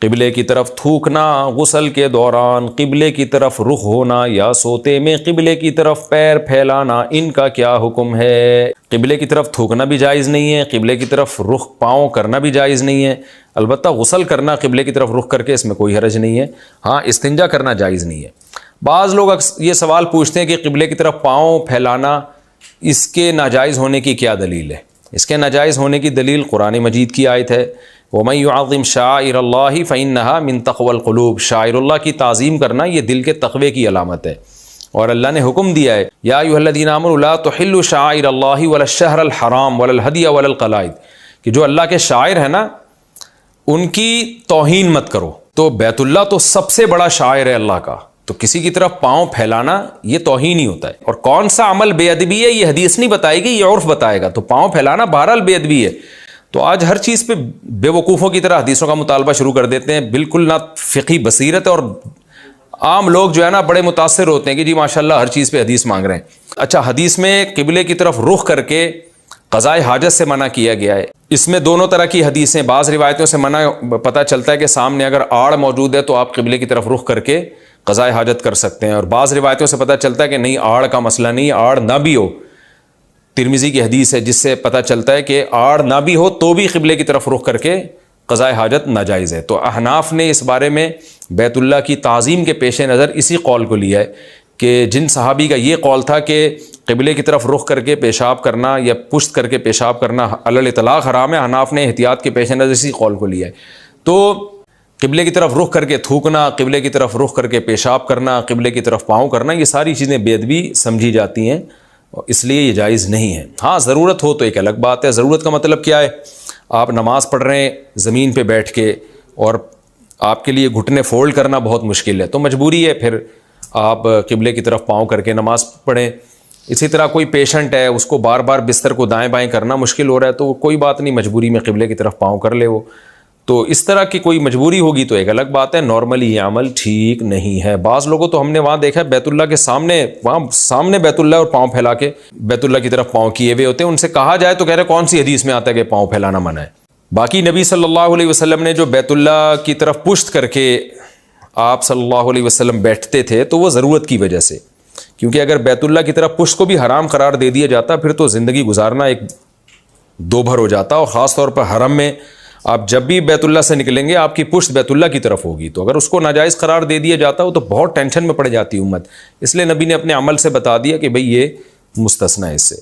قبلے کی طرف تھوکنا غسل کے دوران، قبلے کی طرف رخ ہونا یا سوتے میں قبلے کی طرف پیر پھیلانا، ان کا کیا حکم ہے؟ قبلے کی طرف تھوکنا بھی جائز نہیں ہے، قبلے کی طرف رخ پاؤں کرنا بھی جائز نہیں ہے، البتہ غسل کرنا قبلے کی طرف رخ کر کے اس میں کوئی حرج نہیں ہے، ہاں استنجا کرنا جائز نہیں ہے۔ بعض لوگ یہ سوال پوچھتے ہیں کہ قبلے کی طرف پاؤں پھیلانا اس کے ناجائز ہونے کی کیا دلیل ہے؟ اس کے ناجائز ہونے کی دلیل قرآن مجید کی آیت ہے، وَمَن يُعَظِّمْ شَعَائِرَ اللَّهِ فَإِنَّهَا مِن تَقْوَى الْقُلُوبِ، شاعر اللہ کی تعظیم کرنا یہ دل کے تقوی کی علامت ہے، اور اللہ نے حکم دیا ہے یا ایھا الذین آمنوا لا تحلوا شعائر اللہ ولا الشہر الحرام ولا الہدی ولا القلائد، کہ جو اللہ کے شاعر ہیں نا ان کی توہین مت کرو۔ تو بیت اللہ تو سب سے بڑا شاعر ہے اللہ کا، تو کسی کی طرف پاؤں پھیلانا یہ توہین ہی ہوتا ہے، اور کون سا عمل بے ادبی ہے یہ حدیث نہیں بتائے گی، یہ عرف بتائے گا۔ تو پاؤں پھیلانا بہرحال بے ادبی ہے۔ تو آج ہر چیز پہ بے وقوفوں کی طرح حدیثوں کا مطالبہ شروع کر دیتے ہیں، بالکل نہ فقہی بصیرت ہے، اور عام لوگ جو ہے نا بڑے متاثر ہوتے ہیں کہ جی ماشاءاللہ ہر چیز پہ حدیث مانگ رہے ہیں۔ اچھا، حدیث میں قبلے کی طرف رخ کر کے قضاء حاجت سے منع کیا گیا ہے۔ اس میں دونوں طرح کی حدیثیں، بعض روایتوں سے منع پتہ چلتا ہے کہ سامنے اگر آڑ موجود ہے تو آپ قبلے کی طرف رخ کر کے قضاء حاجت کر سکتے ہیں، اور بعض روایتوں سے پتہ چلتا ہے کہ نہیں، آڑ کا مسئلہ نہیں، آڑ نہ بھی ہو۔ ترمذی کی حدیث ہے جس سے پتہ چلتا ہے کہ آڑ نہ بھی ہو تو بھی قبلے کی طرف رخ کر کے قضاء حاجت ناجائز ہے۔ تو احناف نے اس بارے میں بیت اللہ کی تعظیم کے پیش نظر اسی قول کو لیا ہے کہ جن صحابی کا یہ قول تھا کہ قبلے کی طرف رخ کر کے پیشاب کرنا یا پشت کر کے پیشاب کرنا علی الاطلاق حرام ہے، احناف نے احتیاط کے پیش نظر اسی قول کو لیا ہے۔ تو قبلے کی طرف رخ کر کے تھوکنا، قبلے کی طرف رخ کر کے پیشاب کرنا، قبلے کی طرف پاؤں کرنا، یہ ساری چیزیں بے ادبی سمجھی جاتی ہیں، اس لیے یہ جائز نہیں ہے۔ ہاں ضرورت ہو تو ایک الگ بات ہے۔ ضرورت کا مطلب کیا ہے؟ آپ نماز پڑھ رہے ہیں زمین پہ بیٹھ کے اور آپ کے لیے گھٹنے فولڈ کرنا بہت مشکل ہے، تو مجبوری ہے پھر آپ قبلے کی طرف پاؤں کر کے نماز پڑھیں۔ اسی طرح کوئی پیشنٹ ہے، اس کو بار بار بستر کو دائیں بائیں کرنا مشکل ہو رہا ہے، تو کوئی بات نہیں، مجبوری میں قبلے کی طرف پاؤں کر لے وہ۔ تو اس طرح کی کوئی مجبوری ہوگی تو ایک الگ بات ہے، نارملی یہ عمل ٹھیک نہیں ہے۔ بعض لوگوں تو ہم نے وہاں دیکھا ہے بیت اللہ کے سامنے، وہاں سامنے بیت اللہ اور پاؤں پھیلا کے بیت اللہ کی طرف پاؤں کیے ہوئے ہوتے ہیں، ان سے کہا جائے تو کہہ رہے کون سی حدیث میں آتا ہے کہ پاؤں پھیلانا منع ہے؟ باقی نبی صلی اللہ علیہ وسلم نے جو بیت اللہ کی طرف پشت کر کے آپ صلی اللہ علیہ وسلم بیٹھتے تھے تو وہ ضرورت کی وجہ سے، کیونکہ اگر بیت اللہ کی طرف پشت کو بھی حرام قرار دے دیا جاتا پھر تو زندگی گزارنا ایک دو بھر ہو جاتا، اور خاص طور پر حرم میں آپ جب بھی بیت اللہ سے نکلیں گے آپ کی پشت بیت اللہ کی طرف ہوگی، تو اگر اس کو ناجائز قرار دے دیا جاتا ہو تو بہت ٹینشن میں پڑ جاتی امت، اس لیے نبی نے اپنے عمل سے بتا دیا کہ بھئی یہ مستثنی ہے اس سے۔